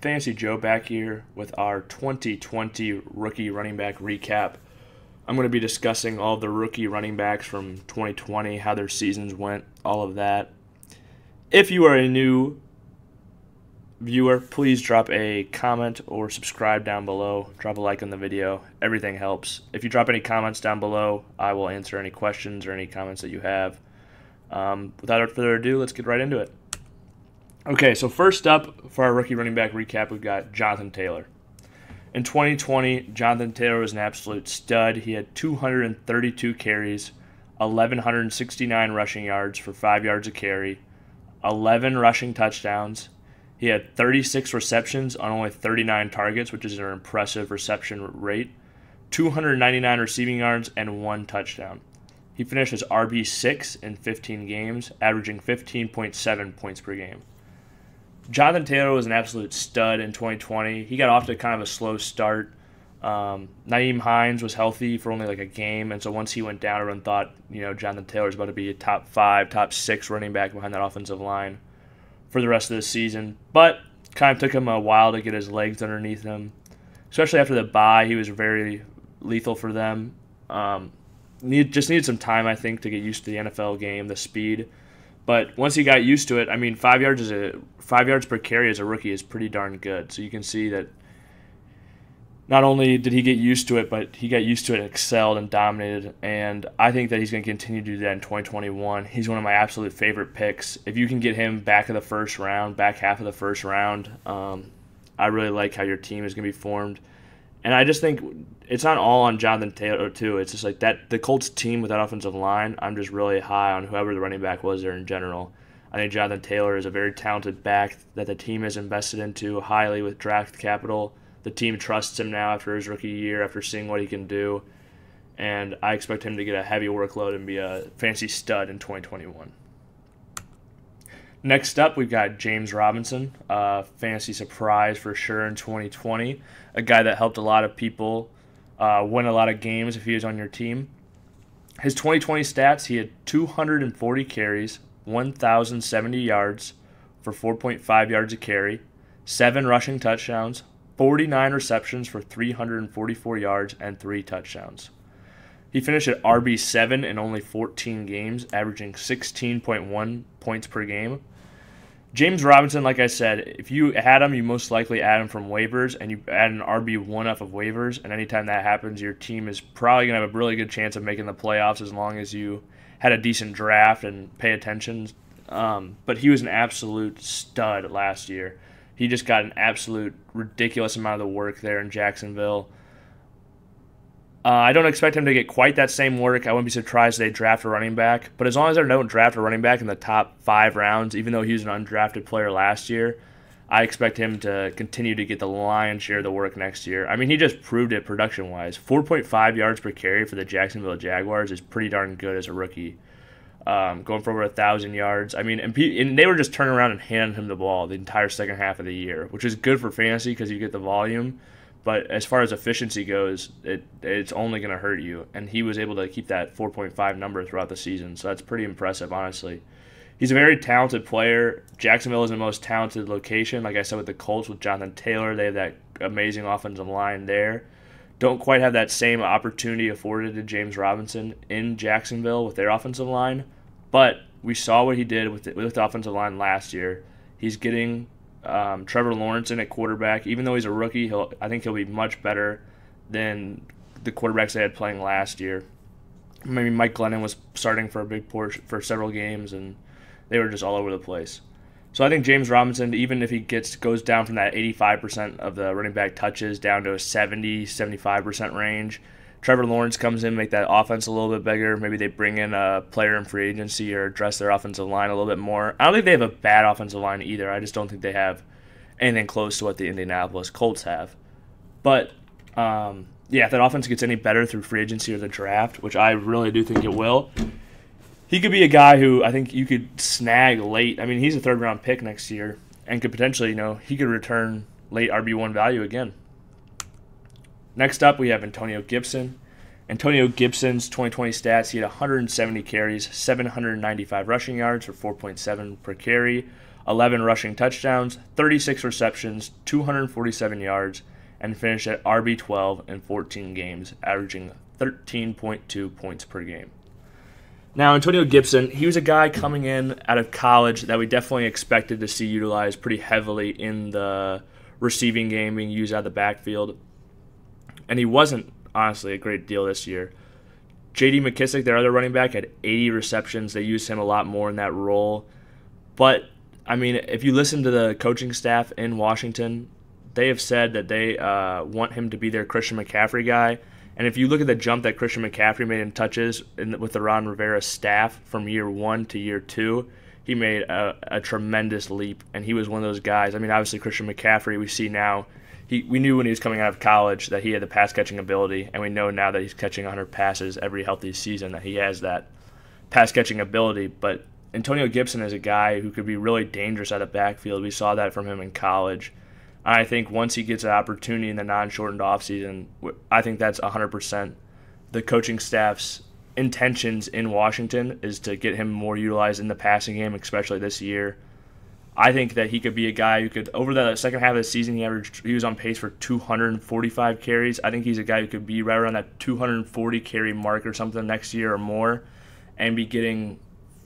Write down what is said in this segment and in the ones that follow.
Fantasy Joe back here with our 2020 rookie running back recap. I'm going to be discussing all of the rookie running backs from 2020, how their seasons went, all of that. If you are a new viewer, please drop a comment or subscribe down below. Drop a like on the video. Everything helps. If you drop any comments down below, I will answer any questions or any comments that you have. Without further ado, let's get right into it. Okay, so first up for our rookie running back recap, we've got Jonathan Taylor. In 2020, Jonathan Taylor was an absolute stud. He had 232 carries, 1,169 rushing yards for 5 yards a carry, 11 rushing touchdowns. He had 36 receptions on only 39 targets, which is an impressive reception rate, 299 receiving yards, and 1 touchdown. He finished as RB6 in 15 games, averaging 15.7 points per game. Jonathan Taylor was an absolute stud in 2020. He got off to kind of a slow start. Nyheim Hines was healthy for only like a game, and so once he went down, everyone thought, Jonathan Taylor was about to be a top 5, top 6 running back behind that offensive line for the rest of the season. But kind of took him a while to get his legs underneath him, especially after the bye. He was very lethal for them. Just needed some time, I think, to get used to the NFL game, the speed. But once he got used to it, I mean, 5 yards per carry as a rookie is pretty darn good. So you can see that not only did he get used to it, but he got used to it, excelled, and dominated. And I think that he's going to continue to do that in 2021. He's one of my absolute favorite picks. If you can get him back of the first round, back half of the first round, I really like how your team is going to be formed. And I just think it's not all on Jonathan Taylor, too. It's just like that the Colts team with that offensive line, I'm just really high on whoever the running back was there in general. I think Jonathan Taylor is a very talented back that the team has invested into highly with draft capital. The team trusts him now after his rookie year, after seeing what he can do. And I expect him to get a heavy workload and be a fantasy stud in 2021. Next up, we've got James Robinson, fantasy surprise for sure in 2020, a guy that helped a lot of people win a lot of games if he was on your team. His 2020 stats, he had 240 carries, 1,070 yards for 4.5 yards a carry, 7 rushing touchdowns, 49 receptions for 344 yards, and 3 touchdowns. He finished at RB7 in only 14 games, averaging 16.1 points per game. James Robinson, like I said, if you had him, you most likely add him from waivers, and you add an RB1 off of waivers, and anytime that happens, your team is probably going to have a really good chance of making the playoffs as long as you had a decent draft and pay attention. But he was an absolute stud last year. He just got an absolute ridiculous amount of the work there in Jacksonville. I don't expect him to get quite that same work. I wouldn't be surprised if they draft a running back. But as long as they don't draft a running back in the top 5 rounds, even though he was an undrafted player last year, I expect him to continue to get the lion's share of the work next year. I mean, he just proved it production-wise. 4.5 yards per carry for the Jacksonville Jaguars is pretty darn good as a rookie. Going for over 1,000 yards. I mean, and they were just turning around and handing him the ball the entire second half of the year, which is good for fantasy because you get the volume. But as far as efficiency goes, it's only going to hurt you. And he was able to keep that 4.5 number throughout the season. So that's pretty impressive, honestly. He's a very talented player. Jacksonville is the most talented location. Like I said with the Colts, with Jonathan Taylor, they have that amazing offensive line there. Don't quite have that same opportunity afforded to James Robinson in Jacksonville with their offensive line. But we saw what he did with the offensive line last year. He's getting Trevor Lawrence in at quarterback. Even though he's a rookie, I think he'll be much better than the quarterbacks they had playing last year. Maybe Mike Glennon was starting for a big portion for several games, and they were just all over the place. So I think James Robinson, even if he goes down from that 85% of the running back touches down to a 70-75% range, Trevor Lawrence comes in, make that offense a little bit bigger. Maybe they bring in a player in free agency or address their offensive line a little bit more. I don't think they have a bad offensive line either. I just don't think they have anything close to what the Indianapolis Colts have. But, if that offense gets any better through free agency or the draft, which I really do think it will, he could be a guy who I think you could snag late. I mean, he's a third-round pick next year and could potentially, he could return late RB1 value again. Next up, we have Antonio Gibson. Antonio Gibson's 2020 stats, he had 170 carries, 795 rushing yards for 4.7 per carry, 11 rushing touchdowns, 36 receptions, 247 yards, and finished at RB12 in 14 games, averaging 13.2 points per game. Now, Antonio Gibson, he was a guy coming in out of college that we definitely expected to see utilized pretty heavily in the receiving game, being used out of the backfield. And he wasn't, honestly, a great deal this year. J.D. McKissick, their other running back, had 80 receptions. They used him a lot more in that role. But, I mean, if you listen to the coaching staff in Washington, they have said that they want him to be their Christian McCaffrey guy. And if you look at the jump that Christian McCaffrey made in touches with the Ron Rivera staff from year 1 to year 2, he made a tremendous leap, and he was one of those guys. I mean, obviously Christian McCaffrey, we see now, we knew when he was coming out of college that he had the pass-catching ability, and we know now that he's catching 100 passes every healthy season that he has that pass-catching ability. But Antonio Gibson is a guy who could be really dangerous out of the backfield. We saw that from him in college. I think once he gets an opportunity in the non-shortened offseason, I think that's 100% the coaching staff's intentions in Washington is to get him more utilized in the passing game, especially this year. I think that he could be a guy who could, over the second half of the season, he was on pace for 245 carries. I think he's a guy who could be right around that 240 carry mark or something next year or more and be getting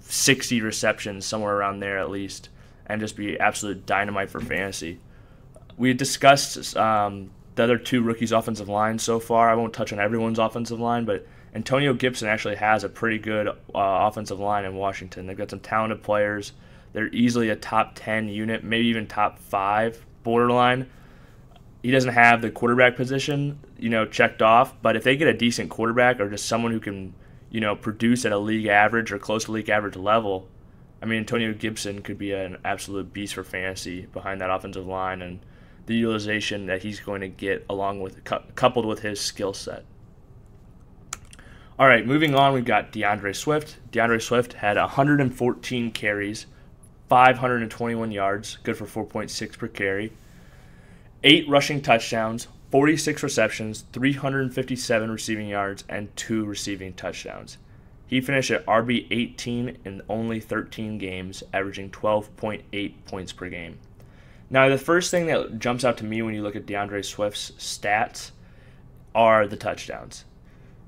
60 receptions, somewhere around there at least, and just be absolute dynamite for fantasy. We discussed the other two rookies' offensive line so far. I won't touch on everyone's offensive line, but Antonio Gibson actually has a pretty good offensive line in Washington. They've got some talented players. They're easily a top 10 unit, maybe even top 5 borderline. He doesn't have the quarterback position, checked off, but if they get a decent quarterback or just someone who can, produce at a league average or close to league average level, I mean, Antonio Gibson could be an absolute beast for fantasy behind that offensive line and the utilization that he's going to get along with coupled with his skill set. All right, moving on, we've got DeAndre Swift. DeAndre Swift had 114 carries, 521 yards, good for 4.6 per carry, 8 rushing touchdowns, 46 receptions, 357 receiving yards, and 2 receiving touchdowns. He finished at RB18 in only 13 games, averaging 12.8 points per game. Now, the first thing that jumps out to me when you look at DeAndre Swift's stats are the touchdowns.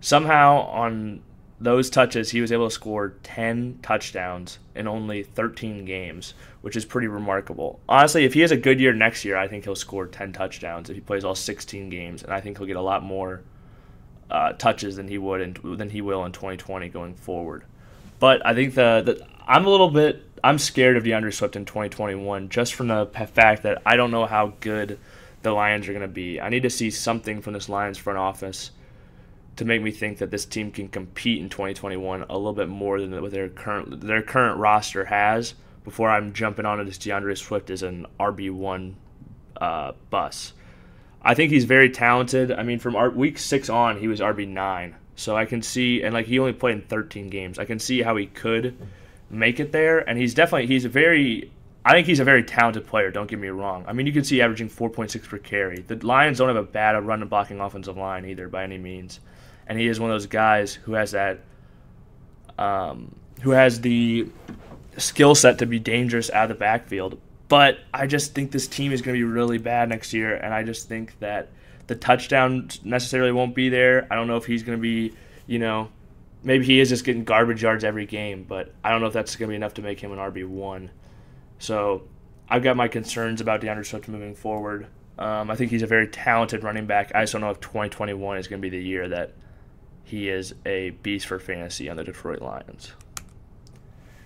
Somehow, on those touches, he was able to score 10 touchdowns in only 13 games, which is pretty remarkable. Honestly, if he has a good year next year, I think he'll score 10 touchdowns if he plays all 16 games, and I think he'll get a lot more touches than he will in 2020 going forward. But I think I'm scared of DeAndre Swift in 2021 just from the fact that I don't know how good the Lions are going to be. I need to see something from this Lions front office to make me think that this team can compete in 2021 a little bit more than what their current roster has before I'm jumping onto this DeAndre Swift as an RB1 bus. I think he's very talented. I mean, from week 6 on, he was RB9. So I can see, and he only played in 13 games. I can see how he could make it there, and I think he's a very talented player, don't get me wrong. I mean, you can see averaging 4.6 per carry. The Lions don't have a bad run and blocking offensive line either by any means. And he is one of those guys who has the skill set to be dangerous out of the backfield. But I just think this team is going to be really bad next year, and I just think that the touchdown necessarily won't be there. I don't know if he's going to be, maybe he is just getting garbage yards every game, but I don't know if that's going to be enough to make him an RB1. So I've got my concerns about DeAndre Swift moving forward. I think he's a very talented running back. I just don't know if 2021 is going to be the year that he is a beast for fantasy on the Detroit Lions.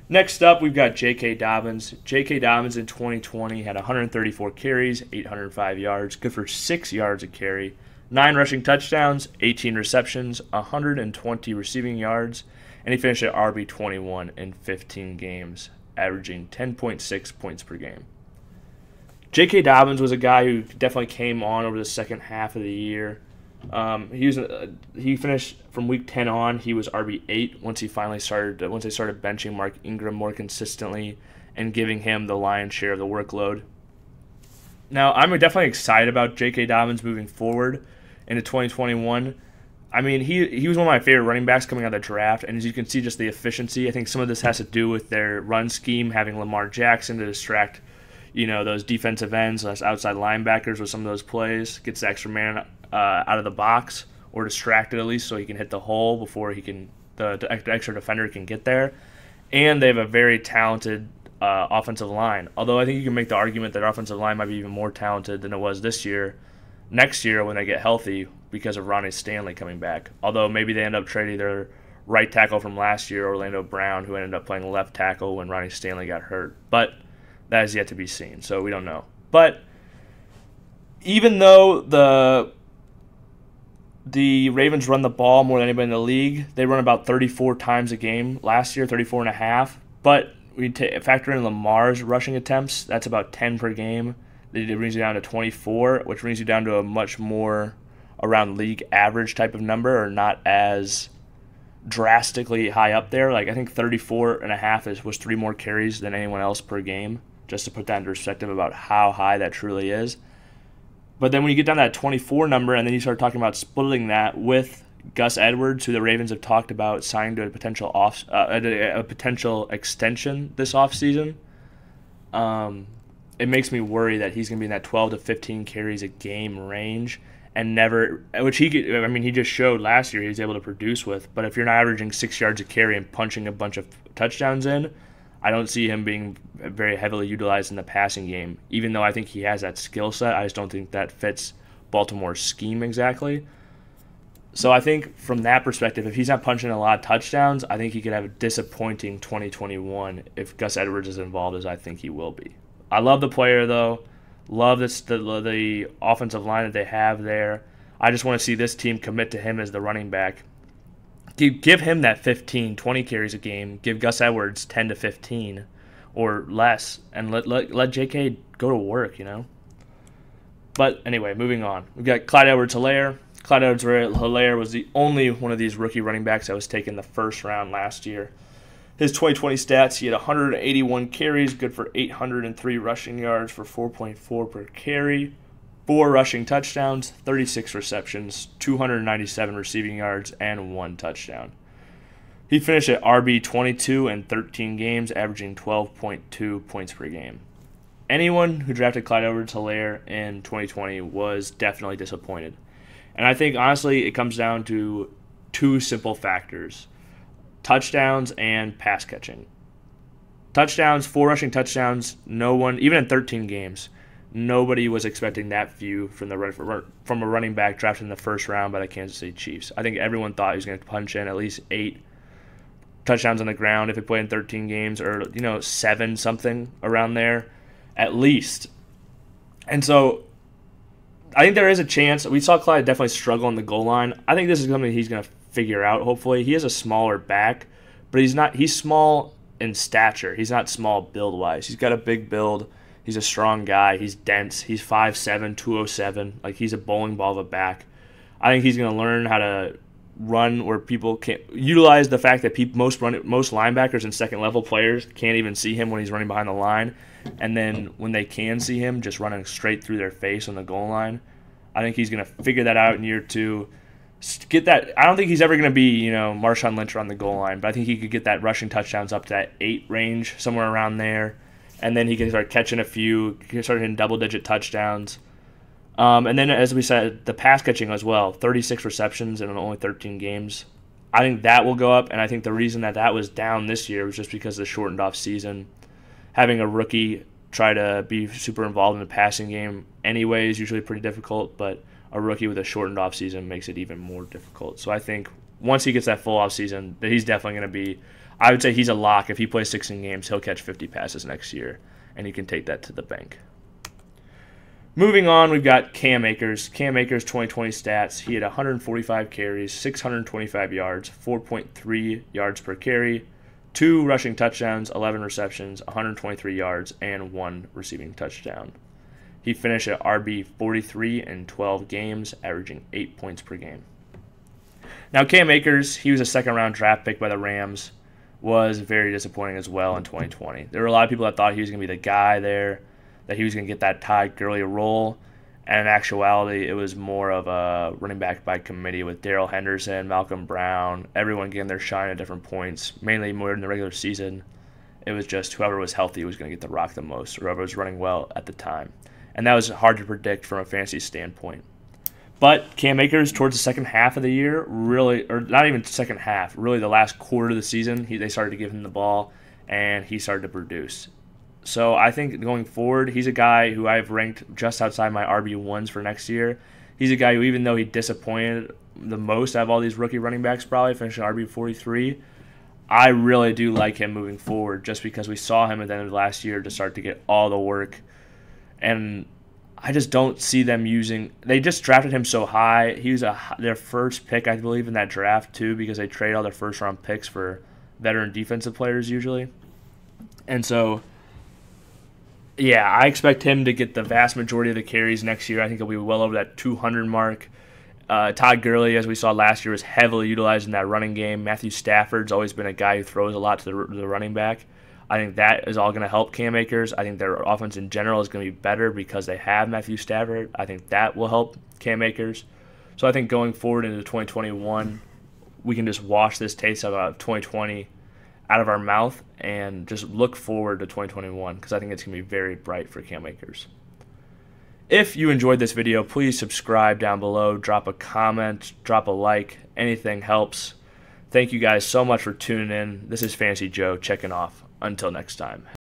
Next up, we've got J.K. Dobbins. J.K. Dobbins in 2020 had 134 carries, 805 yards, good for 6 yards a carry, 9 rushing touchdowns, 18 receptions, 120 receiving yards, and he finished at RB21 in 15 games, averaging 10.6 points per game. J.K. Dobbins was a guy who definitely came on over the second half of the year. He finished from week 10 on. He was RB8 once they started benching Mark Ingram more consistently and giving him the lion's share of the workload. Now, I'm definitely excited about J.K. Dobbins moving forward into 2021. I mean, he was one of my favorite running backs coming out of the draft, and as you can see, just the efficiency. I think some of this has to do with their run scheme, having Lamar Jackson to distract, those defensive ends, those outside linebackers with some of those plays, gets the extra man out of the box, or distracted at least, so he can hit the hole before the extra defender can get there. And they have a very talented offensive line. Although I think you can make the argument that our offensive line might be even more talented than it was this year, next year when they get healthy because of Ronnie Stanley coming back. Although maybe they end up trading their right tackle from last year, Orlando Brown, who ended up playing left tackle when Ronnie Stanley got hurt. But that is yet to be seen, so we don't know. But even though the Ravens run the ball more than anybody in the league, they run about 34 times a game last year, 34 and a half. But we factor in Lamar's rushing attempts, that's about 10 per game. It brings you down to 24, which brings you down to a much more around league average type of number, or not as drastically high up there. Like I think 34 and a half was 3 more carries than anyone else per game, just to put that into perspective about how high that truly is. But then when you get down to that 24 number, and then you start talking about splitting that with Gus Edwards, who the Ravens have talked about signing to a potential potential extension this offseason, it makes me worry that he's going to be in that 12 to 15 carries a game range, and he just showed last year he was able to produce with. But if you're not averaging 6 yards a carry and punching a bunch of touchdowns in, I don't see him being very heavily utilized in the passing game. Even though I think he has that skill set, I just don't think that fits Baltimore's scheme exactly. So I think from that perspective, if he's not punching a lot of touchdowns, I think he could have a disappointing 2021 if Gus Edwards is involved, as I think he will be. I love the player, though. Love the offensive line that they have there. I just want to see this team commit to him as the running back. Give him that 15, 20 carries a game. Give Gus Edwards 10 to 15 or less, and let J.K. go to work, But anyway, moving on. We've got Clyde Edwards-Helaire. Clyde Edwards-Helaire was the only one of these rookie running backs that was taken the first round last year. His 2020 stats, he had 181 carries, good for 803 rushing yards for 4.4 per carry, 4 rushing touchdowns, 36 receptions, 297 receiving yards, and 1 touchdown. He finished at RB22 in 13 games, averaging 12.2 points per game. Anyone who drafted Clyde Edwards-Helaire in 2020 was definitely disappointed. And I think, honestly, it comes down to 2 simple factors: touchdowns and pass catching. Touchdowns, 4 rushing touchdowns, no one, even in 13 games, nobody was expecting that few from a running back drafted in the first round by the Kansas City Chiefs. I think everyone thought he was going to punch in at least 8 touchdowns on the ground if he played in 13 games, or 7 something around there at least. And so I think there is a chance. We saw Clyde definitely struggle on the goal line. I think this is something he's going to figure out, hopefully. He is a smaller back, but he's small in stature. He's not small build-wise. He's got a big build. He's a strong guy. He's dense. He's 5'7", 207. Like, he's a bowling ball of a back. I think he's going to learn how to run where people can't utilize the fact that most linebackers and second-level players can't even see him when he's running behind the line. And then when they can see him, just running straight through their face on the goal line. I think he's going to figure that out in year 2. Get that. I don't think he's ever going to be, Marshawn Lynch on the goal line, but I think he could get that rushing touchdowns up to that 8 range, somewhere around there, and then he can start catching a few, he can start hitting double-digit touchdowns. And then, as we said, the pass catching as well, 36 receptions in only 13 games. I think that will go up, and I think the reason that was down this year was just because of the shortened off season. Having a rookie try to be super involved in the passing game anyway is usually pretty difficult, but a rookie with a shortened offseason makes it even more difficult. So I think once he gets that full offseason, that he's definitely going to be, I would say he's a lock. If he plays 16 games, he'll catch 50 passes next year, and he can take that to the bank. Moving on, we've got Cam Akers. Cam Akers' 2020 stats, he had 145 carries, 625 yards, 4.3 yards per carry, 2 rushing touchdowns, 11 receptions, 123 yards, and 1 receiving touchdown. He finished at RB43 in 12 games, averaging 8 points per game. Now, Cam Akers, he was a second-round draft pick by the Rams, was very disappointing as well in 2020. There were a lot of people that thought he was going to be the guy there, that he was going to get that Todd Gurley role, And in actuality, it was more of a running back by committee with Darrell Henderson, Malcolm Brown, everyone getting their shine at different points, mainly more in the regular season. It was just whoever was healthy was going to get the rock the most, or whoever was running well at the time. And that was hard to predict from a fantasy standpoint. But Cam Akers, towards the second half of the year, really, or not even second half, really the last quarter of the season, they started to give him the ball, and he started to produce. So I think going forward, he's a guy who I've ranked just outside my RB1s for next year. He's a guy who, even though he disappointed the most out of all these rookie running backs, probably finishing RB43, I really do like him moving forward just because we saw him at the end of last year to start to get all the work. And I just don't see them using – they just drafted him so high. He was their first pick, I believe, in that draft too, because they trade all their first-round picks for veteran defensive players usually. And so – yeah, I expect him to get the vast majority of the carries next year. I think he'll be well over that 200 mark. Todd Gurley, as we saw last year, was heavily utilized in that running game. Matthew Stafford's always been a guy who throws a lot to the running back. I think that is all going to help Cam Akers. I think their offense in general is going to be better because they have Matthew Stafford. I think that will help Cam Akers. So I think going forward into 2021, we can just wash this taste of 2020 out of our mouth and just look forward to 2021 because I think it's going to be very bright for Cam Akers. If you enjoyed this video, please subscribe down below, drop a comment, drop a like, anything helps. Thank you guys so much for tuning in. This is Fantasy Joe checking off. Until next time.